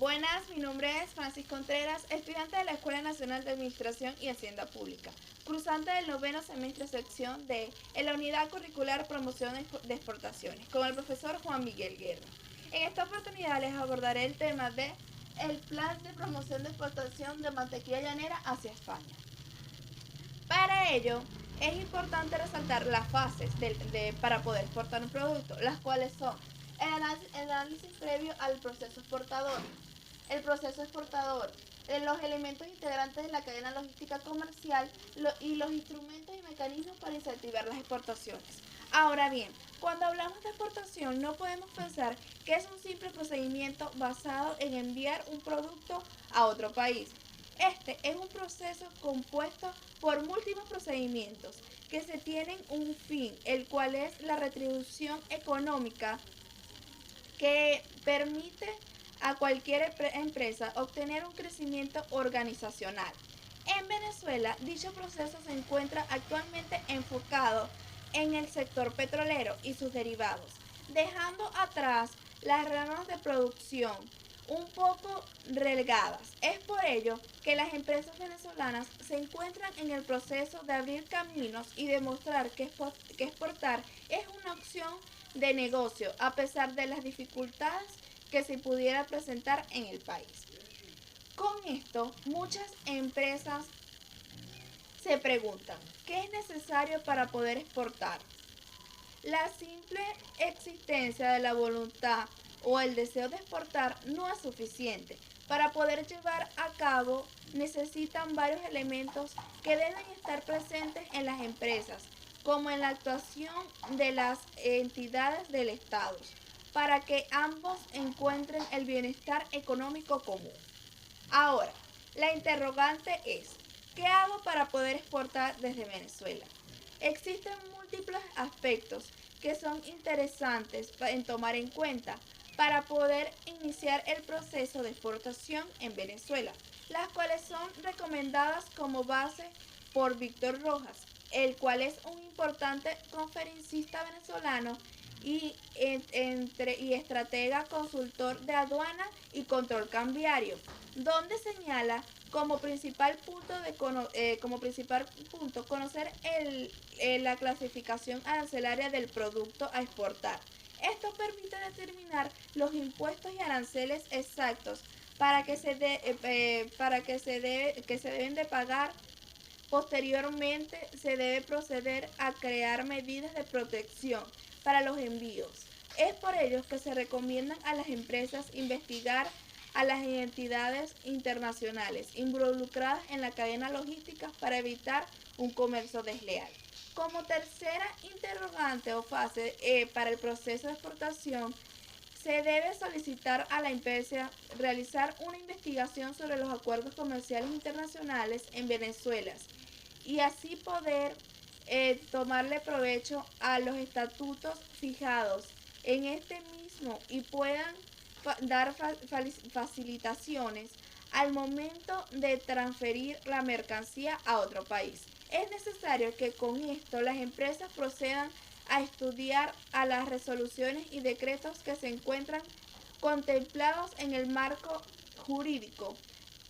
Buenas, mi nombre es Francis Contreras, estudiante de la Escuela Nacional de Administración y Hacienda Pública, cursante del noveno semestre sección D en la Unidad Curricular Promoción de Exportaciones, con el profesor Juan Miguel Guerra. En esta oportunidad les abordaré el tema de el Plan de Promoción de Exportación de Mantequilla Llanera hacia España. Para ello, es importante resaltar las fases para poder exportar un producto, las cuales son el análisis previo al proceso exportador, el proceso exportador, los elementos integrantes de la cadena logística comercial y los instrumentos y mecanismos para incentivar las exportaciones. Ahora bien, cuando hablamos de exportación no podemos pensar que es un simple procedimiento basado en enviar un producto a otro país. Este es un proceso compuesto por múltiples procedimientos que se tienen un fin, el cual es la retribución económica que permite a cualquier empresa obtener un crecimiento organizacional. En Venezuela, dicho proceso se encuentra actualmente enfocado en el sector petrolero y sus derivados, dejando atrás las ramas de producción un poco relegadas. Es por ello que las empresas venezolanas se encuentran en el proceso de abrir caminos y demostrar que exportar es una opción de negocio a pesar de las dificultades que se pudiera presentar en el país. Con esto, muchas empresas se preguntan, ¿qué es necesario para poder exportar? La simple existencia de la voluntad o el deseo de exportar no es suficiente. Para poder llevar a cabo necesitan varios elementos que deben estar presentes en las empresas, como en la actuación de las entidades del Estado, para que ambos encuentren el bienestar económico común. Ahora, la interrogante es, ¿qué hago para poder exportar desde Venezuela? Existen múltiples aspectos que son interesantes en tomar en cuenta para poder iniciar el proceso de exportación en Venezuela, las cuales son recomendadas como base por Víctor Rojas, el cual es un importante conferencista venezolano y estratega consultor de aduana y control cambiario, donde señala como principal punto conocer la clasificación arancelaria del producto a exportar. Esto permite determinar los impuestos y aranceles exactos que se deben de pagar. Posteriormente, se debe proceder a crear medidas de protección para los envíos. Es por ello que se recomiendan a las empresas investigar a las entidades internacionales involucradas en la cadena logística para evitar un comercio desleal. Como tercera interrogante o fase para el proceso de exportación, se debe solicitar a la empresa realizar una investigación sobre los acuerdos comerciales internacionales en Venezuela y así poder tomarle provecho a los estatutos fijados en este mismo y puedan dar facilitaciones al momento de transferir la mercancía a otro país. Es necesario que con esto las empresas procedan a estudiar a las resoluciones y decretos que se encuentran contemplados en el marco jurídico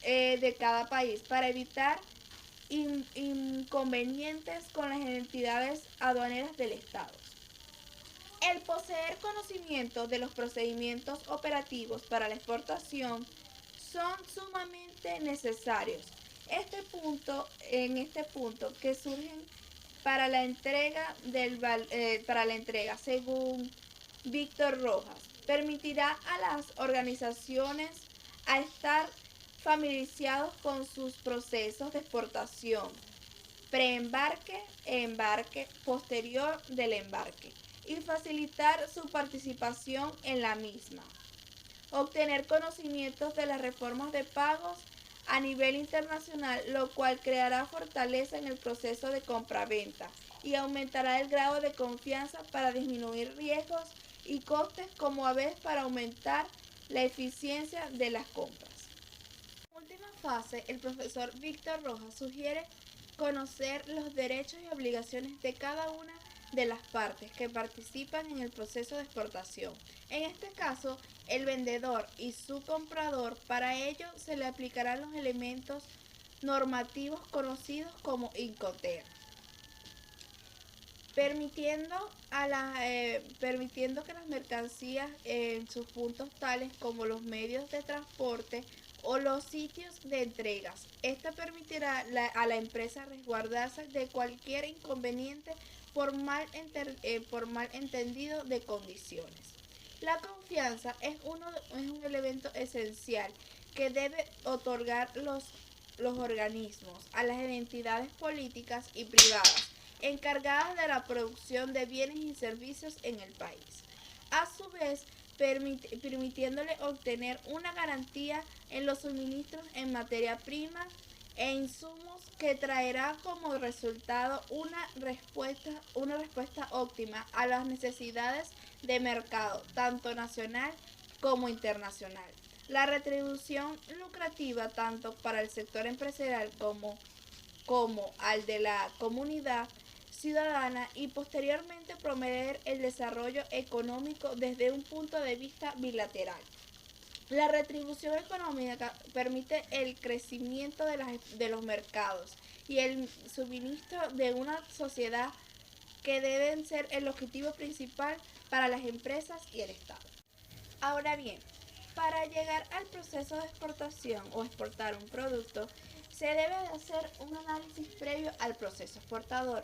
de cada país para evitar inconvenientes con las entidades aduaneras del Estado. El poseer conocimiento de los procedimientos operativos para la exportación son sumamente necesarios. En este punto que surgen para la entrega, según Víctor Rojas, permitirá a las organizaciones a estar familiarizados con sus procesos de exportación, preembarque, embarque, posterior del embarque, y facilitar su participación en la misma. Obtener conocimientos de las reformas de pagos a nivel internacional, lo cual creará fortaleza en el proceso de compra-venta y aumentará el grado de confianza para disminuir riesgos y costes como a vez para aumentar la eficiencia de las compras. En última fase, el profesor Víctor Rojas sugiere conocer los derechos y obligaciones de cada una de las partes que participan en el proceso de exportación. En este caso, el vendedor y su comprador. Para ello se le aplicarán los elementos normativos conocidos como Incoterms, permitiendo que las mercancías en sus puntos tales como los medios de transporte o los sitios de entregas. Esta permitirá a la empresa resguardarse de cualquier inconveniente por mal entendido de condiciones. La confianza es un elemento esencial que debe otorgar los organismos a las entidades políticas y privadas encargadas de la producción de bienes y servicios en el país, a su vez permitiéndole obtener una garantía en los suministros en materia prima e insumos que traerá como resultado una respuesta óptima a las necesidades de mercado, tanto nacional como internacional. La retribución lucrativa tanto para el sector empresarial como al de la comunidad ciudadana y posteriormente promover el desarrollo económico desde un punto de vista bilateral. La retribución económica permite el crecimiento de los mercados y el suministro de una sociedad que deben ser el objetivo principal para las empresas y el Estado. Ahora bien, para llegar al proceso de exportación o exportar un producto, se debe de hacer un análisis previo al proceso exportador.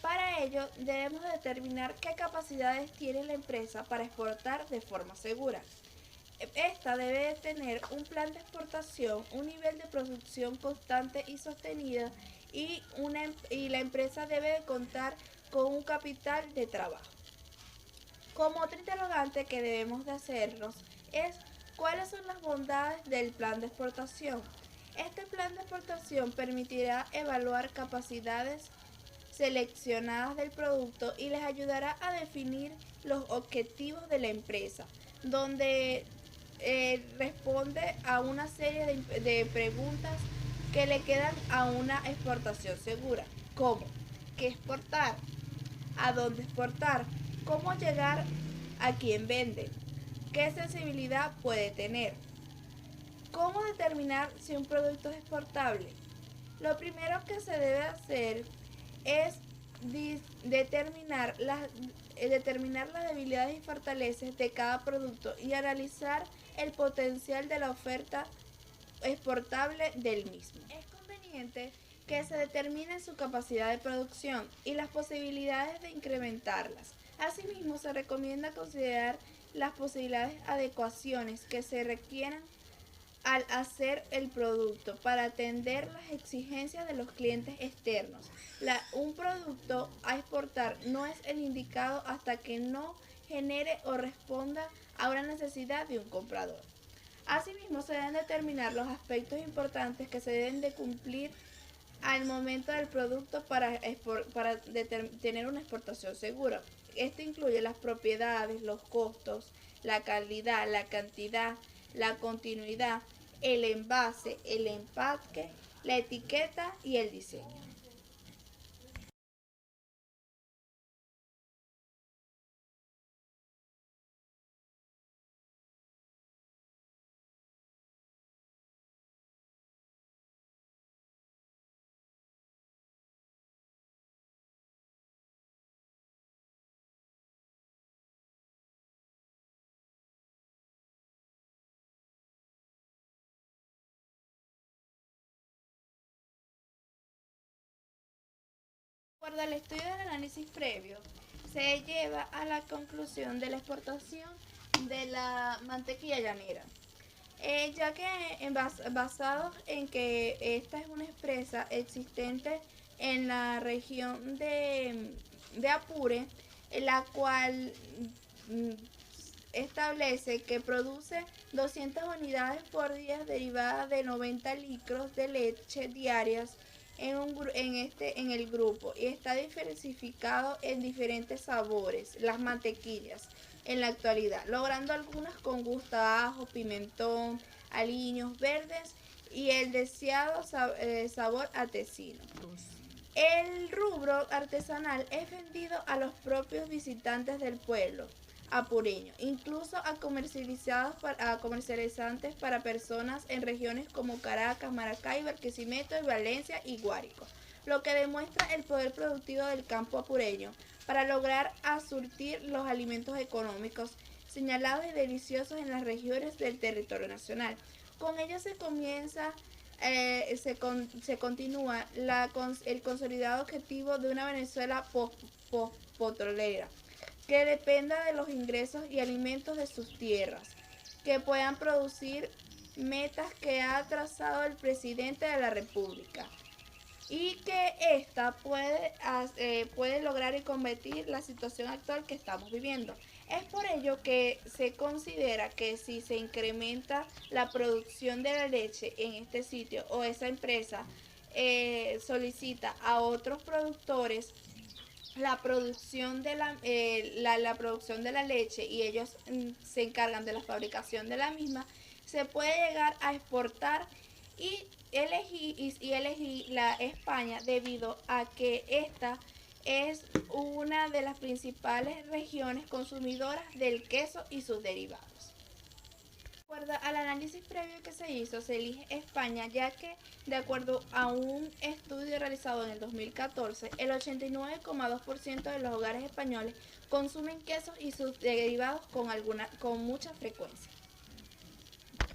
Para ello, debemos determinar qué capacidades tiene la empresa para exportar de forma segura. Esta debe tener un plan de exportación, un nivel de producción constante y sostenida y la empresa debe contar con un capital de trabajo. Como otro interrogante que debemos de hacernos es ¿cuáles son las bondades del plan de exportación? Este plan de exportación permitirá evaluar capacidades seleccionadas del producto y les ayudará a definir los objetivos de la empresa, donde responde a una serie de preguntas que le quedan a una exportación segura, como ¿qué exportar? ¿A dónde exportar? ¿Cómo llegar a quien vende? ¿Qué sensibilidad puede tener? ¿Cómo determinar si un producto es exportable? Lo primero que se debe hacer es determinar las debilidades y fortalezas de cada producto y analizar el potencial de la oferta exportable del mismo. Es conveniente que se determine su capacidad de producción y las posibilidades de incrementarlas. Asimismo, se recomienda considerar las posibles adecuaciones que se requieran al hacer el producto para atender las exigencias de los clientes externos. Un producto a exportar no es el indicado hasta que no genere o responda a una necesidad de un comprador. Asimismo, se deben determinar los aspectos importantes que se deben de cumplir al momento del producto para tener una exportación segura. Esto incluye las propiedades, los costos, la calidad, la cantidad, la continuidad, el envase, el empaque, la etiqueta y el diseño. De acuerdo al estudio del análisis previo, se lleva a la conclusión de la exportación de la mantequilla llanera, ya que basado en que esta es una empresa existente en la región de Apure, la cual mm, establece que produce 200 unidades por día derivadas de 90 litros de leche diarias en el grupo y está diversificado en diferentes sabores, las mantequillas en la actualidad, logrando algunas con gusto a ajo, pimentón, aliños verdes y el deseado sabor a tocino. El rubro artesanal es vendido a los propios visitantes del pueblo, apureño, incluso a comercializantes para personas en regiones como Caracas, Maracay, Barquisimeto, Valencia y Guárico, lo que demuestra el poder productivo del campo apureño para lograr surtir los alimentos económicos señalados y deliciosos en las regiones del territorio nacional. Con ello se continúa el consolidado objetivo de una Venezuela post-petrolera, que dependa de los ingresos y alimentos de sus tierras, que puedan producir metas que ha trazado el presidente de la República y que ésta puede lograr y combatir la situación actual que estamos viviendo. Es por ello que se considera que si se incrementa la producción de la leche en este sitio o esa empresa solicita a otros productores la producción de la producción de la leche y ellos se encargan de la fabricación de la misma, se puede llegar a exportar y elegí la España debido a que esta es una de las principales regiones consumidoras del queso y sus derivados. De acuerdo al análisis previo que se hizo, se elige España ya que, de acuerdo a un estudio realizado en el 2014, el 89,2% de los hogares españoles consumen quesos y sus derivados con mucha frecuencia.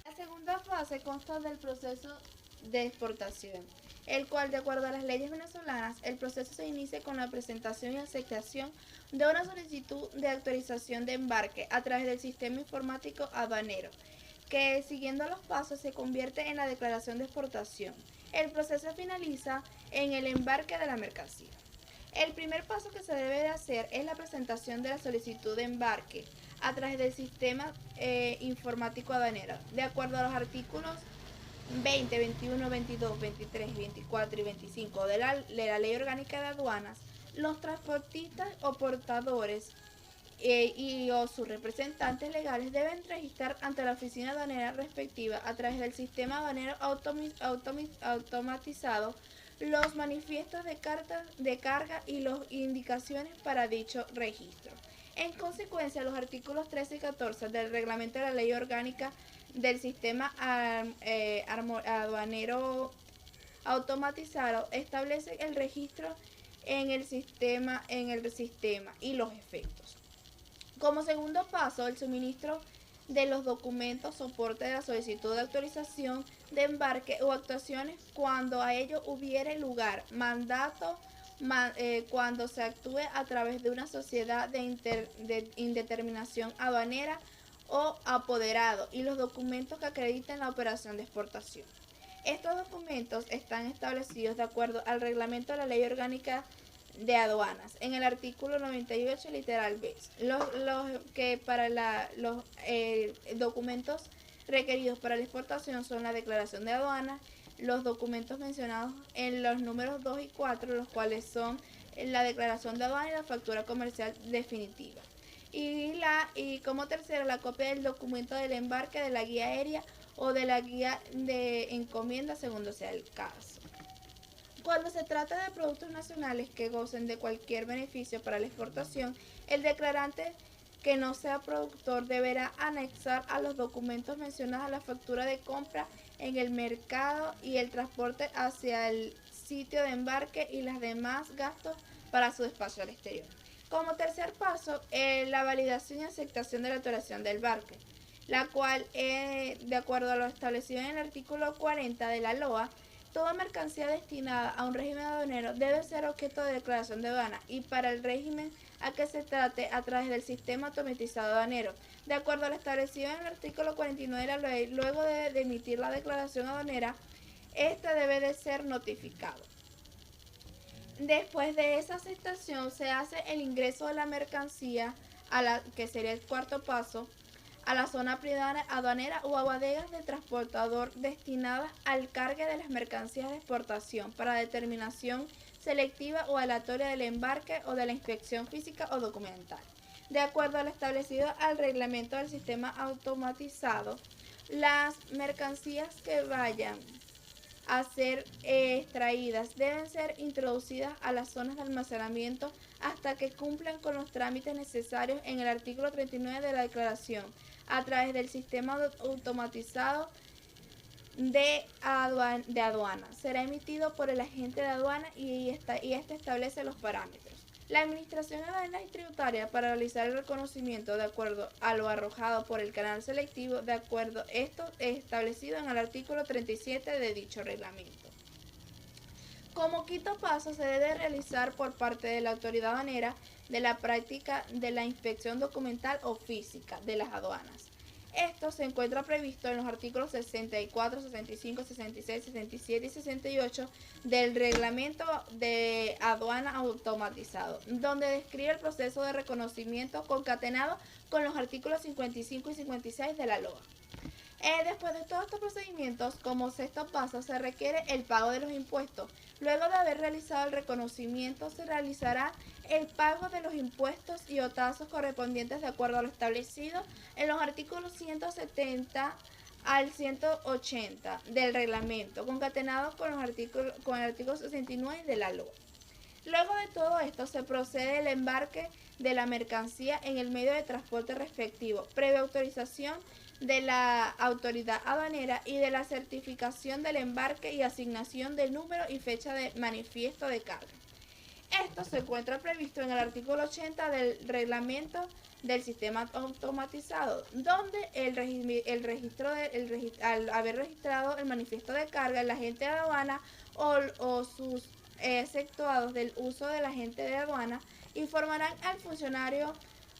La segunda fase consta del proceso de exportación, el cual, de acuerdo a las leyes venezolanas, el proceso se inicia con la presentación y aceptación de una solicitud de autorización de embarque a través del sistema informático aduanero, que siguiendo los pasos se convierte en la declaración de exportación. El proceso finaliza en el embarque de la mercancía. El primer paso que se debe de hacer es la presentación de la solicitud de embarque a través del sistema informático aduanero. De acuerdo a los artículos 20, 21, 22, 23, 24 y 25 de la Ley Orgánica de Aduanas, los transportistas o portadores o sus representantes legales deben registrar ante la oficina aduanera respectiva a través del sistema aduanero automatizado los manifiestos de carga y las indicaciones para dicho registro. En consecuencia, los artículos 13 y 14 del reglamento de la Ley Orgánica del Sistema Aduanero Automatizado establece el registro en el sistema y los efectos. Como segundo paso, el suministro de los documentos soporte de la solicitud de autorización de embarque o actuaciones cuando a ello hubiere lugar, cuando se actúe a través de una sociedad de indeterminación aduanera o apoderado y los documentos que acrediten la operación de exportación. Estos documentos están establecidos de acuerdo al reglamento de la Ley Orgánica de Aduanas, en el artículo 98, literal B. Los documentos requeridos para la exportación son la declaración de aduanas, los documentos mencionados en los números 2 y 4, los cuales son la declaración de aduana y la factura comercial definitiva. Y como tercero, la copia del documento del embarque, de la guía aérea o de la guía de encomienda, según sea el caso. Cuando se trata de productos nacionales que gocen de cualquier beneficio para la exportación, el declarante que no sea productor deberá anexar a los documentos mencionados la factura de compra en el mercado y el transporte hacia el sitio de embarque y los demás gastos para su despacho al exterior. Como tercer paso, la validación y aceptación de la autorización del embarque, la cual, de acuerdo a lo establecido en el artículo 40 de la LOA, toda mercancía destinada a un régimen aduanero debe ser objeto de declaración de aduana y para el régimen a que se trate a través del sistema automatizado aduanero. De acuerdo a lo establecido en el artículo 49 de la ley, luego de emitir la declaración aduanera, este debe de ser notificado. Después de esa aceptación se hace el ingreso de la mercancía, que sería el cuarto paso, a la zona aduanera o a bodegas del transportador destinadas al cargue de las mercancías de exportación para determinación selectiva o aleatoria del embarque o de la inspección física o documental. De acuerdo a lo establecido al reglamento del sistema automatizado, las mercancías que vayan a ser extraídas deben ser introducidas a las zonas de almacenamiento hasta que cumplan con los trámites necesarios en el artículo 39 de la declaración a través del sistema automatizado de aduana. Será emitido por el agente de aduana y este establece los parámetros. La Administración Aduanera y Tributaria para realizar el reconocimiento de acuerdo a lo arrojado por el canal selectivo, de acuerdo esto establecido en el artículo 37 de dicho reglamento. Como quinto paso, se debe realizar por parte de la autoridad aduanera de la práctica de la inspección documental o física de las aduanas. Esto se encuentra previsto en los artículos 64, 65, 66, 67 y 68 del Reglamento de Aduana Automatizado, donde describe el proceso de reconocimiento concatenado con los artículos 55 y 56 de la LOA. Después de todos estos procedimientos, como sexto paso, se requiere el pago de los impuestos. Luego de haber realizado el reconocimiento, se realizará el pago de los impuestos y otazos correspondientes de acuerdo a lo establecido en los artículos 170 al 180 del reglamento, concatenados con el artículo 69 de la LOA. Luego de todo esto, se procede al embarque de la mercancía en el medio de transporte respectivo, previa autorización de la autoridad aduanera y de la certificación del embarque y asignación del número y fecha de manifiesto de carga. Esto se encuentra previsto en el artículo 80 del reglamento del sistema automatizado, donde al haber registrado el manifiesto de carga, el agente de aduana o sus exceptuados del uso del agente de aduana informarán al funcionario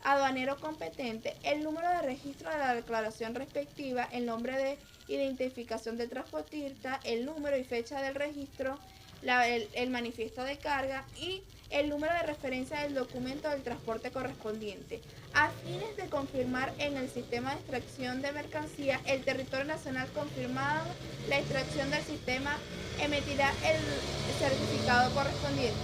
aduanero competente el número de registro de la declaración respectiva, el nombre de identificación del transportista, el número y fecha del registro, el manifiesto de carga y el número de referencia del documento del transporte correspondiente, a fines de confirmar en el sistema de extracción de mercancía el territorio nacional confirmado. La extracción del sistema emitirá el certificado correspondiente.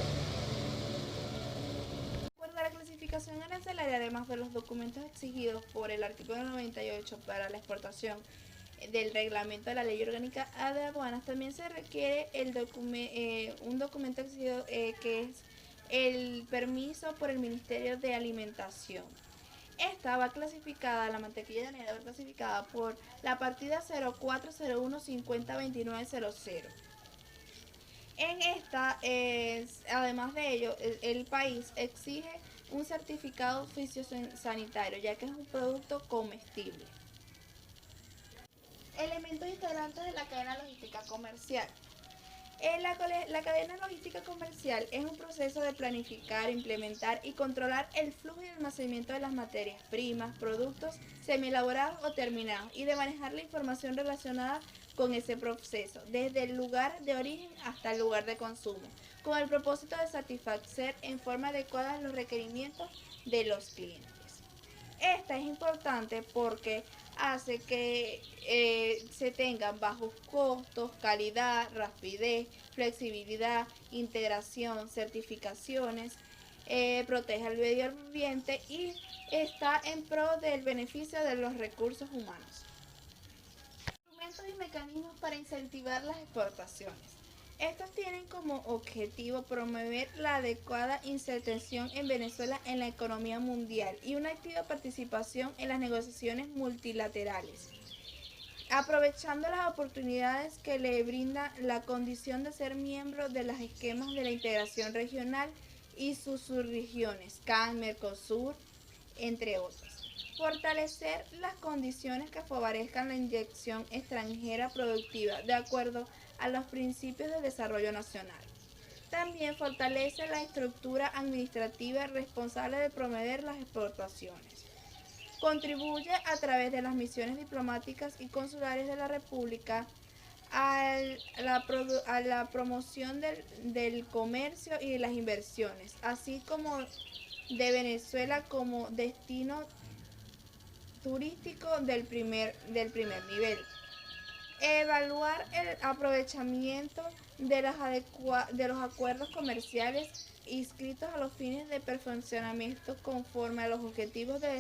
La clasificación arancelaria, además de los documentos exigidos por el artículo 98 para la exportación del reglamento de la Ley Orgánica de Aduanas, también se requiere un documento exigido que es el permiso por el Ministerio de Alimentación. Esta va clasificada, la mantequilla de arenera va clasificada por la partida 0401502900. En esta, además de ello, el país exige un certificado fitosanitario, ya que es un producto comestible. Elementos integrantes de la cadena logística comercial. La cadena logística comercial es un proceso de planificar, implementar y controlar el flujo y almacenamiento de las materias primas, productos semielaborados o terminados y de manejar la información relacionada con ese proceso, desde el lugar de origen hasta el lugar de consumo, con el propósito de satisfacer en forma adecuada los requerimientos de los clientes. Esta es importante porque hace que se tengan bajos costos, calidad, rapidez, flexibilidad, integración, certificaciones, protege al medio ambiente y está en pro del beneficio de los recursos humanos. Instrumentos y mecanismos para incentivar las exportaciones. Estos tienen como objetivo promover la adecuada inserción en Venezuela en la economía mundial y una activa participación en las negociaciones multilaterales, aprovechando las oportunidades que le brinda la condición de ser miembro de los esquemas de la integración regional y sus subregiones, CAN, Mercosur, entre otros. Fortalecer las condiciones que favorezcan la inyección extranjera productiva de acuerdo a los principios de desarrollo nacional. También fortalece la estructura administrativa responsable de promover las exportaciones. Contribuye a través de las misiones diplomáticas y consulares de la República a la promoción del comercio y de las inversiones, así como de Venezuela como destino turístico del primer nivel. Evaluar el aprovechamiento de los acuerdos comerciales inscritos a los fines de perfeccionamiento conforme a los objetivos de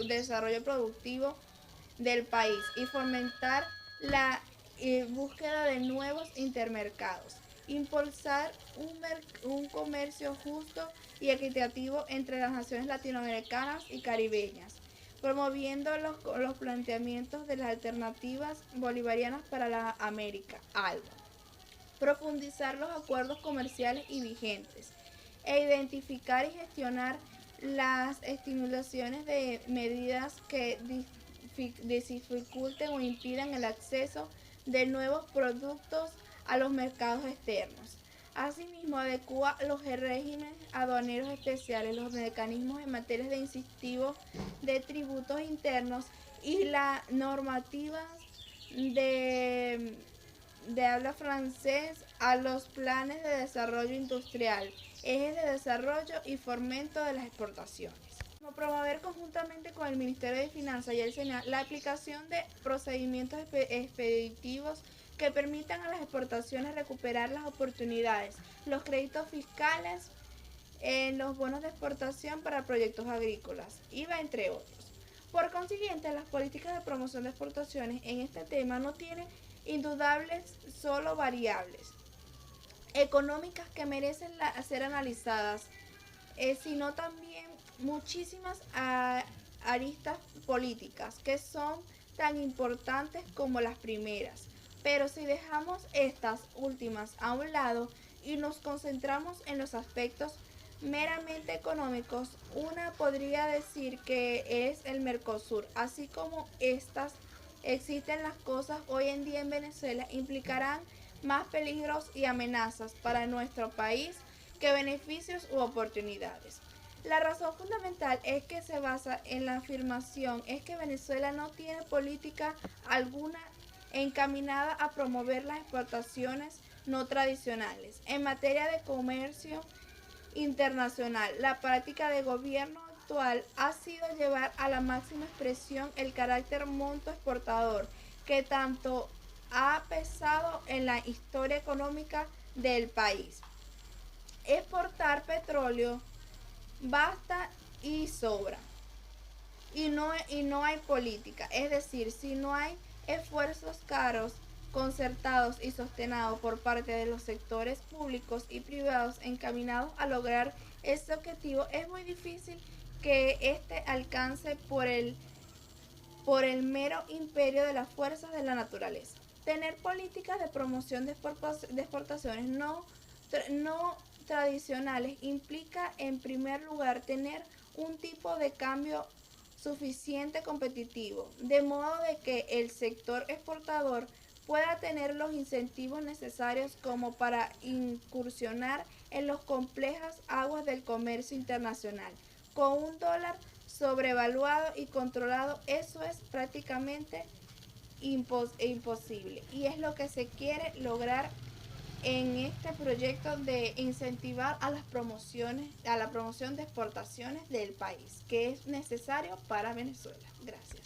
desarrollo productivo del país y fomentar la y búsqueda de nuevos intermercados, impulsar un comercio justo y equitativo entre las naciones latinoamericanas y caribeñas, promoviendo los planteamientos de las alternativas bolivarianas para la América, ALBA, profundizar los acuerdos comerciales y vigentes, e identificar y gestionar las estimulaciones de medidas que dificulten o impidan el acceso de nuevos productos a los mercados externos. Asimismo, adecua los regímenes aduaneros especiales, los mecanismos en materia de incentivos de tributos internos y la normativa de habla francés a los planes de desarrollo industrial, ejes de desarrollo y fomento de las exportaciones. Promover conjuntamente con el Ministerio de Finanzas y el SENA la aplicación de procedimientos expeditivos que permitan a las exportaciones recuperar las oportunidades, los créditos fiscales, los bonos de exportación para proyectos agrícolas, IVA, entre otros. Por consiguiente, las políticas de promoción de exportaciones en este tema no tienen indudables solo variables económicas que merecen ser analizadas, sino también muchísimas aristas políticas que son tan importantes como las primeras. Pero si dejamos estas últimas a un lado y nos concentramos en los aspectos meramente económicos, una podría decir que es el Mercosur, así como estas existen las cosas hoy en día en Venezuela, implicarán más peligros y amenazas para nuestro país que beneficios u oportunidades. La razón fundamental es que se basa en la afirmación es que Venezuela no tiene política alguna encaminada a promover las exportaciones no tradicionales. En materia de comercio internacional, la práctica de gobierno actual ha sido llevar a la máxima expresión el carácter monto exportador que tanto ha pesado en la historia económica del país. Exportar petróleo basta y sobra. Y no hay política, es decir, si no hay esfuerzos caros, concertados y sostenados por parte de los sectores públicos y privados encaminados a lograr este objetivo, es muy difícil que este alcance por el mero imperio de las fuerzas de la naturaleza. Tener políticas de promoción de exportaciones no tradicionales implica, en primer lugar, tener un tipo de cambio suficiente competitivo, de modo de que el sector exportador pueda tener los incentivos necesarios como para incursionar en las complejas aguas del comercio internacional. Con un dólar sobrevaluado y controlado, eso es prácticamente imposible. Y es lo que se quiere lograr en este proyecto de incentivar a las promociones, a la promoción de exportaciones del país, que es necesario para Venezuela. Gracias.